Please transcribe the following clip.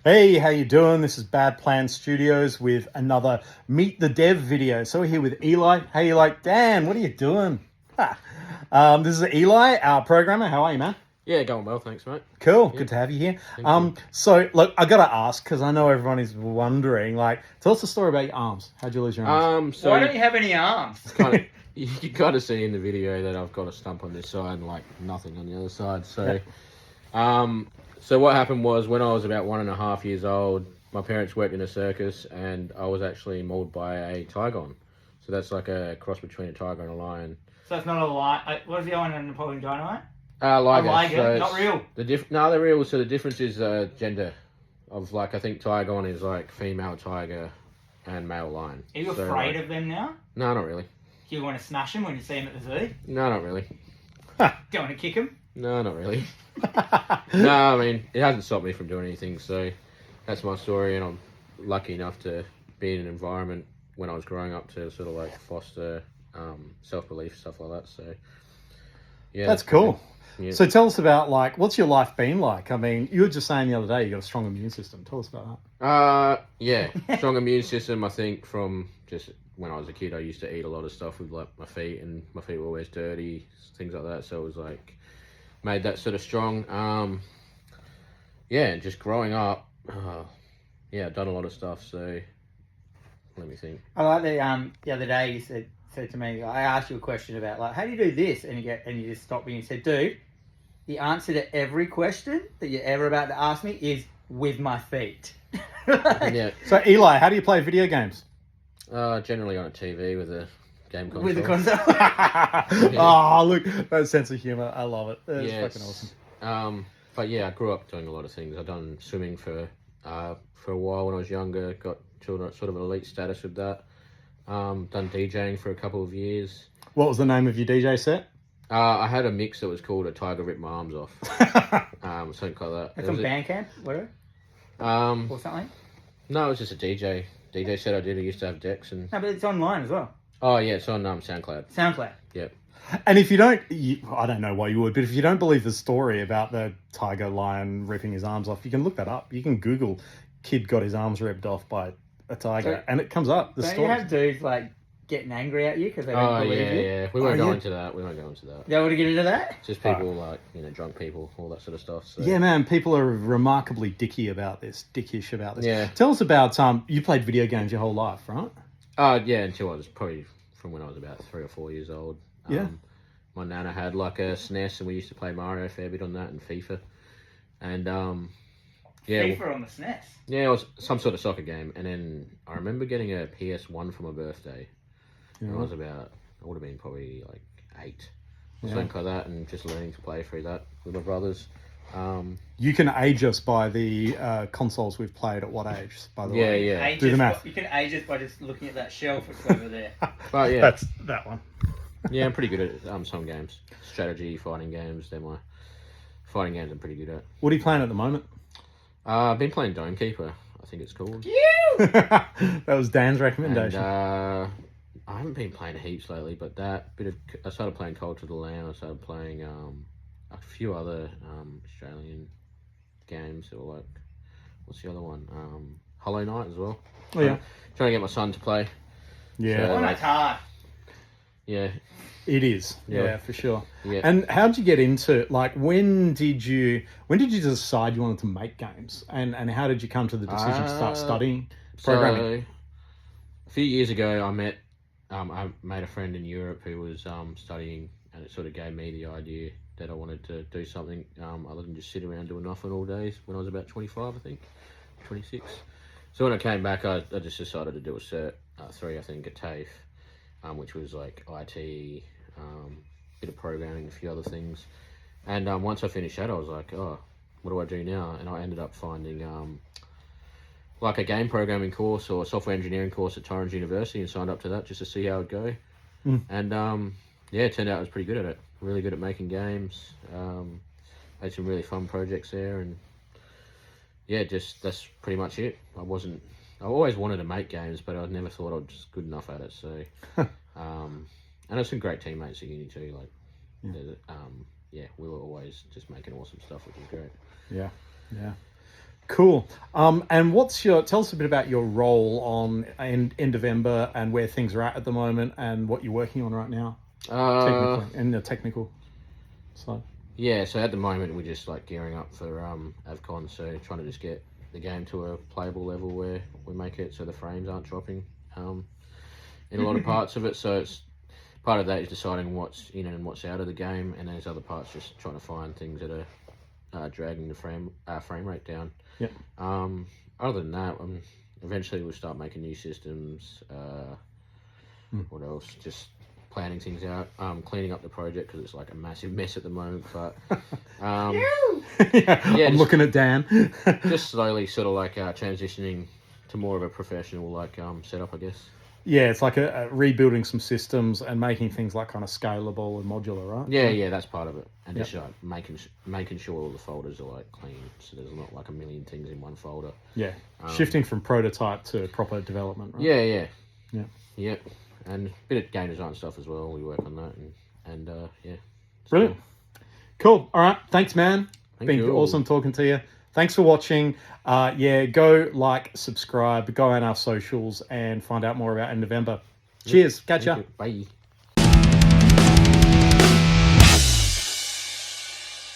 Hey, how you doing? This is Bad Plan Studios with another Meet the Dev video. So we're here with Eli. How you like? Dan, what are you doing? This is Eli, our programmer. How are you, man? Yeah, going well, thanks, mate. Cool. Yeah. Good to have you here. you. So look, I gotta ask because I know everyone is wondering. Like, tell us the story about your arms. How'd you lose your arms? So Why don't you have any arms? you kind of see in the video that I've got a stump on this side and like nothing on the other side. So, so what happened was when I was about 1.5 years old, my parents worked in a circus, and I was actually mauled by a tiger. So that's like a cross between a tiger and a lion. So it's not a lion. What is the other one in Napoleon Dynamite? Liger. A liger, So not real. No, they're real. So the difference is gender. Of like, I think tiger is like female tiger and male lion. Are you afraid of them now? No, not really. Do you want to smash them when you see them at the zoo? No, not really. Do you want to kick them? No, not really. No, I mean, it hasn't stopped me from doing anything, so that's my story, and I'm lucky enough to be in an environment when I was growing up to sort of like foster self-belief, stuff like that, so yeah. That's cool. Yeah. So tell us about, like, what's your life been like? I mean, you were just saying the other day you got a strong immune system. Tell us about that. Yeah, strong immune system, I think, from just when I was a kid. I used to eat a lot of stuff with like my feet, and my feet were always dirty, things like that, so it was like made that sort of strong. Yeah, and just growing up, yeah, I've done a lot of stuff, so let me think. I like the other day you said to me, I asked you a question about like, how do you do this? And you just stopped me and said, dude, the answer to every question that you're ever about to ask me is with my feet. Yeah. So Eli, how do you play video games? Generally on a TV with a game console. With the console. Oh, look, that sense of humor, I love it. It's fucking awesome. But yeah, I grew up doing a lot of things. I've done swimming for a while when I was younger. Got sort of an elite status with that. Done DJing for a couple of years. What was the name of your DJ set? I had a mix that was called "A Tiger Ripped My Arms Off." Something like that. It's on Bandcamp, whatever. Or something. No, it was just a DJ set I did. I used to have decks and. No, but it's online as well. Oh yeah, it's on SoundCloud. SoundCloud. Yep. And if you don't, I don't know why you would, but if you don't believe the story about the tiger lion ripping his arms off, you can look that up. You can Google "kid got his arms ripped off by a tiger," and it comes up. The Don't story. you have dudes like getting angry at you because they don't believe you? Yeah. We won't go into that. We won't go into that. You don't want to get into that? Just people like, drunk people, all that sort of stuff. So. Yeah, man, people are remarkably dickish about this. Yeah. Tell us about you played video games your whole life, right? Yeah, until I was probably from when I was about 3 or 4 years old. Yeah. My nana had like a SNES, and we used to play Mario a fair bit on that and FIFA. And yeah, FIFA on the SNES. Yeah, it was some sort of soccer game, and then I remember getting a PS1 for my birthday. Yeah. I would have been probably like 8 or something like that, and just learning to play through that with my brothers. You can age us by the consoles we've played at what age, by the way? Yeah. Do the math. You can age us by just looking at that shelf that's over there. But yeah, That's that one. yeah, I'm pretty good at some games. Strategy, fighting games, they're my fighting games I'm pretty good at. What are you playing at the moment? I've been playing Dome Keeper, I think it's called. That was Dan's recommendation. And, I haven't been playing heaps lately, but I started playing Culture of the Land. I started playing a few other Australian games. That were like, what's the other one? Hollow Knight as well. Oh yeah. Trying to get my son to play. Yeah. Oh, that's hard. Yeah. It is. Yeah. Yeah, for sure. Yeah. And how did you get into, like, when did you decide you wanted to make games? And how did you come to the decision to start studying programming? So, a few years ago, I made a friend in Europe who was studying, and it sort of gave me the idea that I wanted to do something other than just sit around doing nothing all days when I was about 25, I think, 26. So when I came back, I just decided to do a Cert 3, I think, at TAFE, which was like IT, bit of programming, a few other things. And once I finished that, I was like, oh, what do I do now? And I ended up finding like a game programming course or a software engineering course at Torrens University, and signed up to that just to see how it'd go. And yeah, it turned out I was pretty good at it. Really good at making games. Had some really fun projects there, and yeah, that's pretty much it. I always wanted to make games, but I never thought I was just good enough at it. So, and I had some great teammates at uni too. Like, yeah, we were always just making awesome stuff, which was great. Yeah. Cool. And tell us a bit about your role on Endovember and where things are at the moment and what you're working on right now, technically, and the technical side. Yeah, so at the moment we're just like gearing up for Avcon, so trying to just get the game to a playable level where we make it so the frames aren't dropping in a lot of parts of it. So it's part of that is deciding what's in and what's out of the game, and there's other parts just trying to find things that are dragging the frame rate down. Yep. Other than that, eventually we'll start making new systems. What else? Just planning things out, cleaning up the project because it's like a massive mess at the moment. But yeah, I'm looking at Dan. Just slowly, sort of like transitioning to more of a professional like setup, I guess. Yeah, it's like a rebuilding some systems and making things like kind of scalable and modular, right? Yeah, that's part of it, and just like making sure all the folders are like clean, so there's not like a million things in one folder. Yeah, shifting from prototype to proper development, right? Yeah, and a bit of game design stuff as well. We work on that, and yeah. Brilliant. Cool. All right. Thanks, man. Thank Been you. awesome talking to you. Thanks for watching. Go like, subscribe, go on our socials, and find out more about Endovember. Cheers. Catch ya. Bye.